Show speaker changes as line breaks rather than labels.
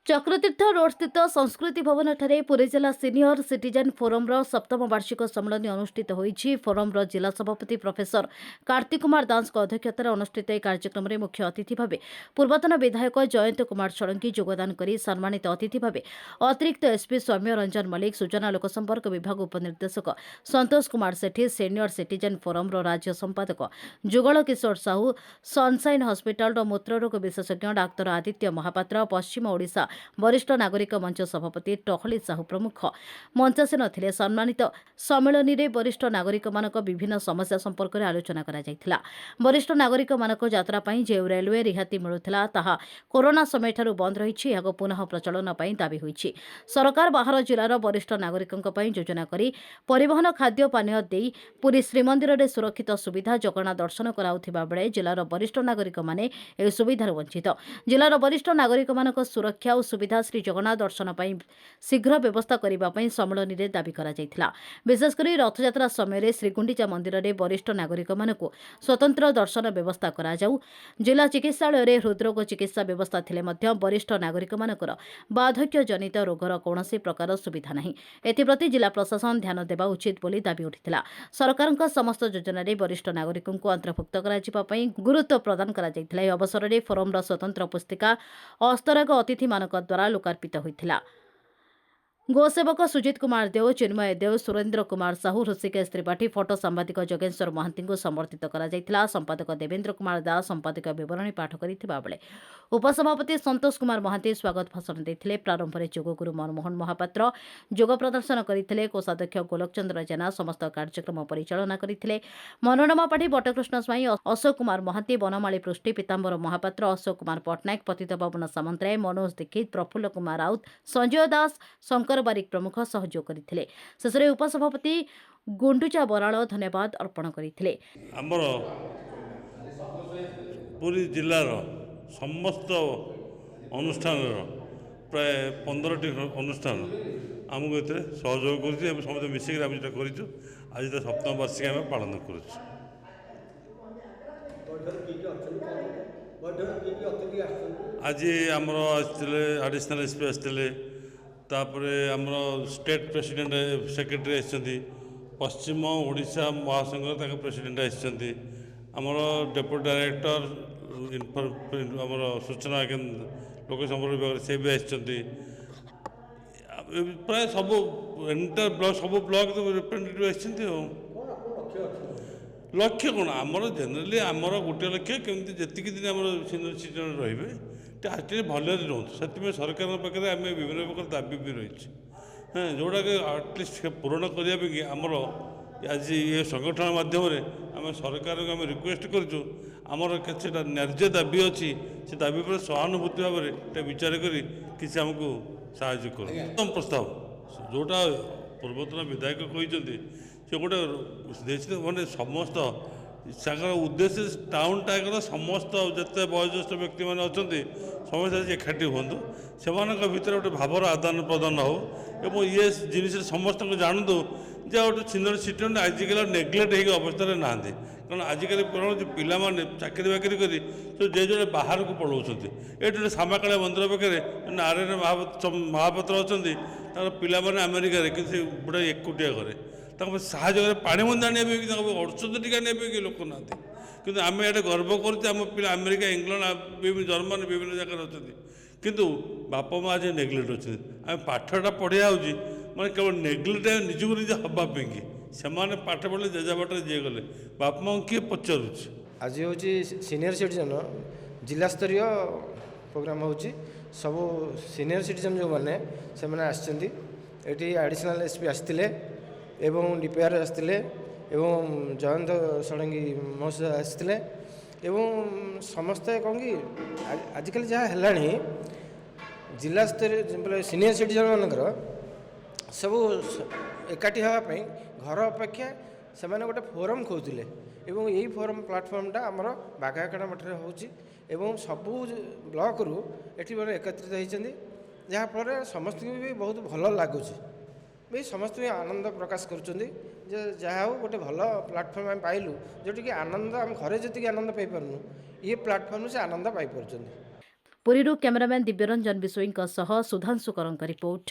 Chakratirtha road स्थित संस्कृति भवन ठारे पुरी जिला सीनियर सिटीजन फोरम सप्तम वार्षिक सम्मेलन अनुष्ठित होईछि। फोरम जिला सभापति प्रोफेसर कार्तिक कुमार दास अध्यक्षतार अनुष्ठित एक कार्यक्रम में मुख्य अतिथि भाव पूर्वतन विधायक जयंत कुमार षडंगी योगदान कर सम्मानित अतिथि भाव अतिरिक्त एसपी सौम्य रंजन मल्लिक, सूचना लोकसंपर्क विभाग उपनिर्देशक संतोष कुमार सेठी, सीनियर सिटीजन फोरम राज्य संपादक जुगल किशोर साहू, सनसाइन हस्पिटाल मूत्ररोग विशेषज्ञ डाक्तर आदित्य महापात्र, पश्चिम ओडिशा वरिष्ठ नागरिक मंच सभापति टहली साहू प्रमुख मंचासीन थे। सम्मानित सम्मेलन में वरिष्ठ नागरिक मानक विभिन्न समस्या संपर्क में आलोचना करा जायथिला। वरिष्ठ नागरिक मानक यात्रा पई जे रेलवे रिहाती मिलुथिला ताहा कोरोना समय ठारू बंद रहिछि, याको पुनः प्रचलन पई दाबी होईछि। सरकार बाहर जिलार वरिष्ठ नागरिकंक पई योजना करी परिवहन खाद्य पानीय देई पुरी श्रीमंदिर रे सुरक्षित सुविधा जगन्नाथ दर्शन कराउथिबा बेले जिलार वरिष्ठ नागरिक माने ए सुविधार वंचित। जिलार वरिष्ठ नागरिक मानक सुरक्षा और सुविधा श्री जगन्नाथ दर्शन पई शीघ्र व्यवस्था करबा पई सम्मेलन में दाबी करा जायथिला। विशेषकर रथयात्रा समय श्रीगुंडीचा मंदिर में वरिष्ठ नागरिक मानक स्वतंत्र दर्शन व्यवस्था करा जाऊ। जिला चिकित्सालय में हृदरोग चिकित्सा व्यवस्था थिले मध्य वरिष्ठ नागरिक मानकर बार्धक्य जनित रोगर कौनसी प्रकार सुविधा नहीं। एथिप्रति जिला प्रशासन ध्यान देवा उचित बोली दाबी उठिथिला। सरकारक समस्त योजना रे वरिष्ठ नागरिकों को अंतर्भुक्त कराजिबा पई गुरुत्व प्रदान करा जायथिला। एही अवसर में फोरम स्वतंत्र पुस्तिका अस्तरक अतिथि मानक द्वारा लोकार्पित होइथिला। गोसेवक सुजित कुमार देव, चिन्मय देव, सुरेन्द्र कुमार साहू, ऋषिकेश त्रिपाठी, फोटो सांबादिक जगेश्वर महांती को समर्थित करा जायथिला। संपादक देवेन्द्र कुमार दास संपादक विवरणी पाठ करिथिबा बेले उपसभापति संतोष कुमार महांती स्वागत भाषण देथिले। प्रारंभ में जोगगुरु मनमोहन महापात्र जोग प्रदर्शन करथिले। कोषाध्यक्ष गोलोक चंद्र जेना समस्त कार्यक्रम परिचालना करथिले। मनोरमा पाठी, बटकृष्ण स्वाई, अशोक कुमार महांती, बनमाली पृष्टि, पीताम्बर महापात्र, अशोक कुमार पट्टनायक, पतित पावन सामंतराय, मनोज दीक्षित, प्रफुल्ल कुमार राउत, संजय दास, शंकर बारिक प्रमुख सहयोग करथिले। शेषरे उपसभापति गुंडुचा बराळ धन्यवाद अर्पण करथिले।
आमर पूरी जिलार समस्त अनुष्ठान प्राय 15टी अनुष्ठान आमको ये सहयोग कर समस्त मिसिक आम जो कर आज सप्तम वार्षिक आम पालन कर आज आमर आसते आडिशनाल एसपी आसते तापरे आमर स्टेट प्रेसिडेंट सेक्रेटरी आसछन्ती, पश्चिम ओडिशा महासंघ तक प्रेसिडेंट आसछन्ती, आमर डेप्यूटी डायरेक्टर आमर सूचना लोक संपर्क विभाग से भी आसछन्ती। प्राय सब एंटायर ब्लॉक सब ब्लॉक रिप्रेजेंटेटिव आसछन्ती। लक्ष्य कौन आमर जेनेली आमर गोटे लक्ष्य केमती जी दिन आम सीनियर सिटीजन रे एक्चुअली भले रुहतु से सरकार पाखे आम विभिन्न प्रकार दाबी भी रही हाँ जोटा कि आटलिस्ट पूरण करने आमर आज ये संगठन माध्यम आम सरकार को आम रिक्वेस्ट करमर कि न्याय्य दाबी अच्छी से दाबी पर सहानुभूति भाव में विचार कर आमको साहय कर प्रस्ताव जोटा पूर्वतन विधायक कहते से गोटे मानने समस्त उद्देश्य टाउन टाइगर समस्त जिते वयोज्येष्ठ व्यक्ति मैंने अच्छा समस्त एकाठी हूँ से भर गोटे भावर आदान प्रदान हो और ये जिन समस्त जानतु जे गोटे सीनियर सिटीजन आजिकल नेग्लेक्ट हो अवस्था ना कारण आजिकल पिला चाकरी बाकरी कर जे जो बाहर को पलाउंट ये सामाकाला मंदिर पाखे नारायण महापात्र अच्छा पिलाने अमेरिका किसी बुढ़ा एकुटिया घरे साहय पानी बंद आने औषध टी आने लोक ना कि आम ये गर्व करम पिला अमेरिका इंग्लैंड जर्मनी विभिन्न जगह अच्छा किंतु बापा माँ आज नेग्लेक्ट अच्छे आम पाठटा पढ़िया मैं केवल नेग्लेक्ट निजक निजे हाँपापी से पाठ पढ़ले जेजा बाटे जी गले बापा माँ किए पचारुच
आज हूँ सीनियर सिटीजन जिला स्तरीय प्रोग्राम हो सब सीनियर सिटीजन जो मैंने से आसछन्ती एडिशनल एसपी आसते एवं डीपीआर आसते एवं जयंत षडंगी महोदय आसते एवं समस्ते कौन कि आजिकल जहाँ है जिला स्तरीय सीनियर सिटीजन मानकर सब एकाठी हाँपाई घर अपेक्षा से गोटे फोरम खोजुले एवं यही फोरम प्लाटफर्मटा आमर बाघाकड़ा मठे हो सबू ब्लॉक रु एटी मैंने एकत्रित होती जहाँफल समस्त भी बहुत भल लगुच भी समस्त भी आनंद प्रकाश करुँच जहाँ गोटे भल प्लाटफर्म आम पाइलु जोटि आनंद आम घरे जी आनंद पाइपारूँ ये प्लाटफर्म से आनंद पाई।
पुरीरू कैमरामैन दिव्यरंजन बिशोईଙ୍କ सह सुधांशु करଙ୍କ रिपोर्ट।